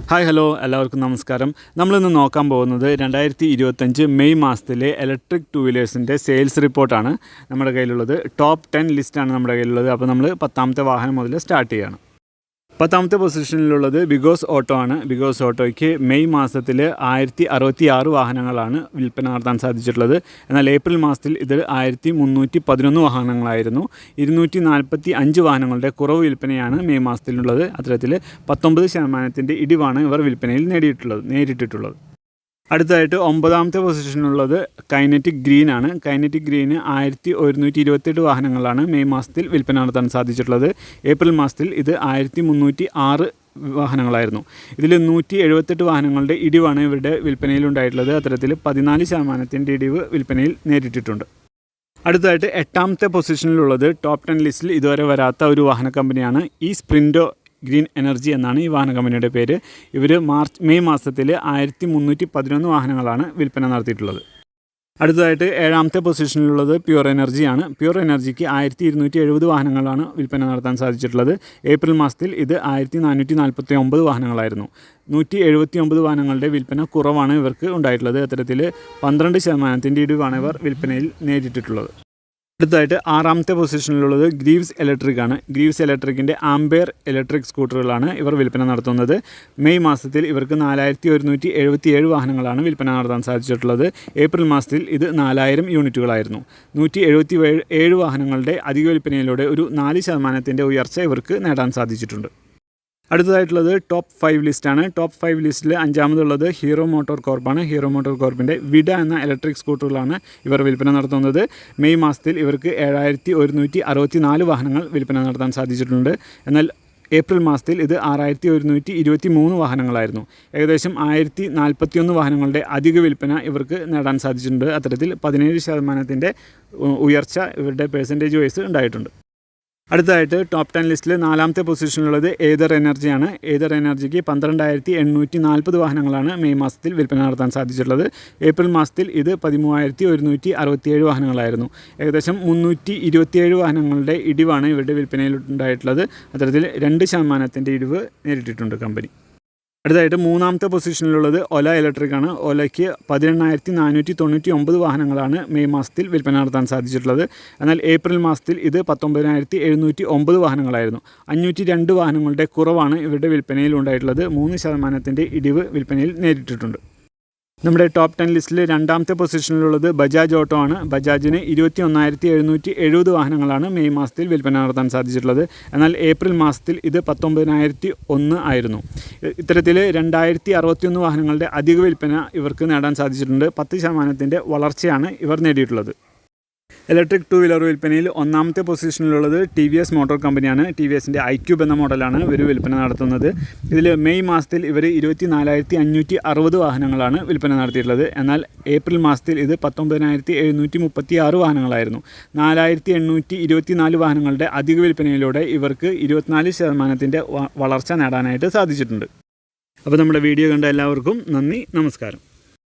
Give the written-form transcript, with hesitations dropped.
Hi hello എല്ലാവർക്കും നമസ്കാരം. നമ്മളിന്ന് നോക്കാൻ പോകുന്നത് 2025 മെയ് മാസത്തിലെ ഇലക്ട്രിക് ടു വീലേഴ്സിൻ്റെ സെയിൽസ് റിപ്പോർട്ടാണ് നമ്മുടെ കയ്യിലുള്ളത്. ടോപ്പ് 10 ലിസ്റ്റാണ് നമ്മുടെ കയ്യിലുള്ളത്. അപ്പോൾ നമ്മൾ 10ാമത്തെ വാഹനം മുതൽ സ്റ്റാർട്ട് ചെയ്യുകയാണ്. 10ാമത്തെ പൊസിഷനിലുള്ളത് ബിഗോസ് ഓട്ടോ ആണ്. ബിഗോസ് ഓട്ടോയ്ക്ക് മെയ് മാസത്തിൽ 1066 വാഹനങ്ങളാണ് വിൽപ്പന നടത്താൻ സാധിച്ചിട്ടുള്ളത്. എന്നാൽ ഏപ്രിൽ മാസത്തിൽ ഇത് 1311 വാഹനങ്ങളായിരുന്നു. 245 വാഹനങ്ങളുടെ കുറവ് വിൽപ്പനയാണ് മെയ് മാസത്തിലുള്ളത്. അത്തരത്തിൽ 19% ഇടിവാണ് ഇവർ വിൽപ്പനയിൽ നേരിട്ടിട്ടുള്ളത്. അടുത്തതായിട്ട് 9ാമത്തെ പൊസിഷനിലുള്ളത് കൈനറ്റിക് ഗ്രീൻ ആണ്. കൈനറ്റിക് ഗ്രീന് 1128 വാഹനങ്ങളാണ് മെയ് മാസത്തിൽ വിൽപ്പന നടത്താൻ സാധിച്ചിട്ടുള്ളത്. ഏപ്രിൽ മാസത്തിൽ ഇത് 1306 വാഹനങ്ങളായിരുന്നു. ഇതിൽ 178 വാഹനങ്ങളുടെ ഇടിവാണ് ഇവരുടെ വിൽപ്പനയിൽ ഉണ്ടായിട്ടുള്ളത്. അത്തരത്തിൽ 14% ഇടിവ് വിൽപ്പനയിൽ നേരിട്ടിട്ടുണ്ട്. അടുത്തതായിട്ട് 8ാമത്തെ പൊസിഷനിലുള്ളത് ടോപ്പ് 10 ലിസ്റ്റിൽ ഇതുവരെ വരാത്ത ഒരു വാഹന കമ്പനിയാണ്. ഈ സ്പ്രിൻറ്റോ ഗ്രീൻ എനർജി എന്നാണ് ഈ വാഹന കമ്പനിയുടെ പേര്. ഇവർ മെയ് മാസത്തിൽ 1311 വാഹനങ്ങളാണ് വിൽപ്പന നടത്തിയിട്ടുള്ളത്. അടുത്തതായിട്ട് 7ാമത്തെ പൊസിഷനിലുള്ളത് പ്യുർ എനർജിയാണ്. പ്യുർ എനർജിക്ക് 1270 വാഹനങ്ങളാണ് വിൽപ്പന നടത്താൻ സാധിച്ചിട്ടുള്ളത്. ഏപ്രിൽ മാസത്തിൽ ഇത് 1449 വാഹനങ്ങളായിരുന്നു. 179 വാഹനങ്ങളുടെ വിൽപ്പന കുറവാണ് ഇവർക്ക് ഉണ്ടായിട്ടുള്ളത്. അത്തരത്തിൽ 12% ഇടിവാണ് ഇവർ വിൽപ്പനയിൽ നേരിട്ടിട്ടുള്ളത്. അടുത്തതായിട്ട് 6ാമത്തെ പൊസിഷനിലുള്ളത് ഗ്രീവ്സ് ഇലക്ട്രിക് ആണ്. ഗ്രീവ്സ് ഇലക്ട്രിക്കിൻ്റെ ആംബെയർ ഇലക്ട്രിക് സ്കൂട്ടറുകളാണ് ഇവർ വിൽപ്പന നടത്തുന്നത്. മെയ് മാസത്തിൽ ഇവർക്ക് 4177 വാഹനങ്ങളാണ് വിൽപ്പന നടത്താൻ സാധിച്ചിട്ടുള്ളത്. ഏപ്രിൽ മാസത്തിൽ ഇത് 4000 യൂണിറ്റുകളായിരുന്നു. 177 വാഹനങ്ങളുടെ അധിക വിൽപ്പനയിലൂടെ ഒരു 4% ഉയർച്ച ഇവർക്ക് നേടാൻ സാധിച്ചിട്ടുണ്ട്. അടുത്തതായിട്ടുള്ളത് ടോപ്പ് 5 ലിസ്റ്റാണ്. ടോപ്പ് 5 ലിസ്റ്റിൽ 5ാമതുള്ളത് ഹീറോ മോട്ടോർ കോർപ്പാണ്. ഹീറോ മോട്ടോർ കോർപ്പിൻ്റെ വിഡ എന്ന ഇലക്ട്രിക് സ്കൂട്ടറുകളാണ് ഇവർ വിൽപ്പന നടത്തുന്നത്. മെയ് മാസത്തിൽ ഇവർക്ക് 7164 വാഹനങ്ങൾ വിൽപ്പന നടത്താൻ സാധിച്ചിട്ടുണ്ട്. എന്നാൽ ഏപ്രിൽ മാസത്തിൽ ഇത് 6123 വാഹനങ്ങളായിരുന്നു. ഏകദേശം 1041 വാഹനങ്ങളുടെ അധിക വിൽപ്പന ഇവർക്ക് നേടാൻ സാധിച്ചിട്ടുണ്ട്. അത്തരത്തിൽ 17% ഉയർച്ച ഇവരുടെ പെർസെൻറ്റേജ് വൈസ് ഉണ്ടായിട്ടുണ്ട്. അടുത്തതായിട്ട് ടോപ്പ് 10 ലിസ്റ്റിൽ 4ാമത്തെ പൊസിഷനിലുള്ളത് ഏതർ എനർജിയാണ്. ഏതർ എനർജിക്ക് 12840 വാഹനങ്ങളാണ് മെയ് മാസത്തിൽ വിൽപ്പന നടത്താൻ സാധിച്ചിട്ടുള്ളത്. ഏപ്രിൽ മാസത്തിൽ ഇത് 13167 വാഹനങ്ങളായിരുന്നു. ഏകദേശം 327 വാഹനങ്ങളുടെ ഇടിവാണ് ഇവരുടെ വിൽപ്പനയിൽ ഉണ്ടായിട്ടുള്ളത്. അത്തരത്തിൽ 2% ഇടിവ് നേരിട്ടിട്ടുണ്ട് കമ്പനി. അടുത്തതായിട്ട് 3ാമത്തെ പൊസിഷനിലുള്ളത് ഒല ഇലക്ട്രിക് ആണ്. ഒലയ്ക്ക് 18499 വാഹനങ്ങളാണ് മെയ് മാസത്തിൽ വിൽപ്പന നടത്താൻ സാധിച്ചിട്ടുള്ളത്. എന്നാൽ ഏപ്രിൽ മാസത്തിൽ ഇത് 19709 വാഹനങ്ങളായിരുന്നു. 502 വാഹനങ്ങളുടെ കുറവാണ് ഇവരുടെ വിൽപ്പനയിൽ ഉണ്ടായിട്ടുള്ളത്. 3% ഇടിവ് വിൽപ്പനയിൽ നേരിട്ടിട്ടുണ്ട്. നമ്മുടെ ടോപ്പ് 10 ലിസ്റ്റിൽ 2ാമത്തെ പൊസിഷനിലുള്ളത് ബജാജ് ഓട്ടോ ആണ്. ബജാജിന് 21770 വാഹനങ്ങളാണ് മെയ് മാസത്തിൽ വിൽപ്പന നടത്താൻ സാധിച്ചിട്ടുള്ളത്. എന്നാൽ ഏപ്രിൽ മാസത്തിൽ ഇത് 19001 ആയിരുന്നു. ഇത്തരത്തിൽ 2061 വാഹനങ്ങളുടെ അധിക വിൽപ്പന ഇവർക്ക് നേടാൻ സാധിച്ചിട്ടുണ്ട്. 10% വളർച്ചയാണ് ഇവർ നേടിയിട്ടുള്ളത്. ഇലക്ട്രിക് ടു വീലർ വിൽപ്പനയിൽ 1ാമത്തെ പൊസിഷനിലുള്ളത് ടി വി എസ് മോട്ടോർ കമ്പനിയാണ്. ടി വി എസിൻ്റെ ഐക്യൂബ് എന്ന മോഡലാണ് ഇവർ വിൽപ്പന നടത്തുന്നത്. ഇതിൽ മെയ് മാസത്തിൽ ഇവർ 24560 വാഹനങ്ങളാണ് വിൽപ്പന നടത്തിയിട്ടുള്ളത്. എന്നാൽ ഏപ്രിൽ മാസത്തിൽ ഇത് 19736 വാഹനങ്ങളായിരുന്നു. 4824 വാഹനങ്ങളുടെ അധിക വിൽപ്പനയിലൂടെ ഇവർക്ക് 24% വളർച്ച നേടാനായിട്ട് സാധിച്ചിട്ടുണ്ട്. അപ്പോൾ നമ്മുടെ വീഡിയോ കണ്ട എല്ലാവർക്കും നന്ദി, നമസ്കാരം.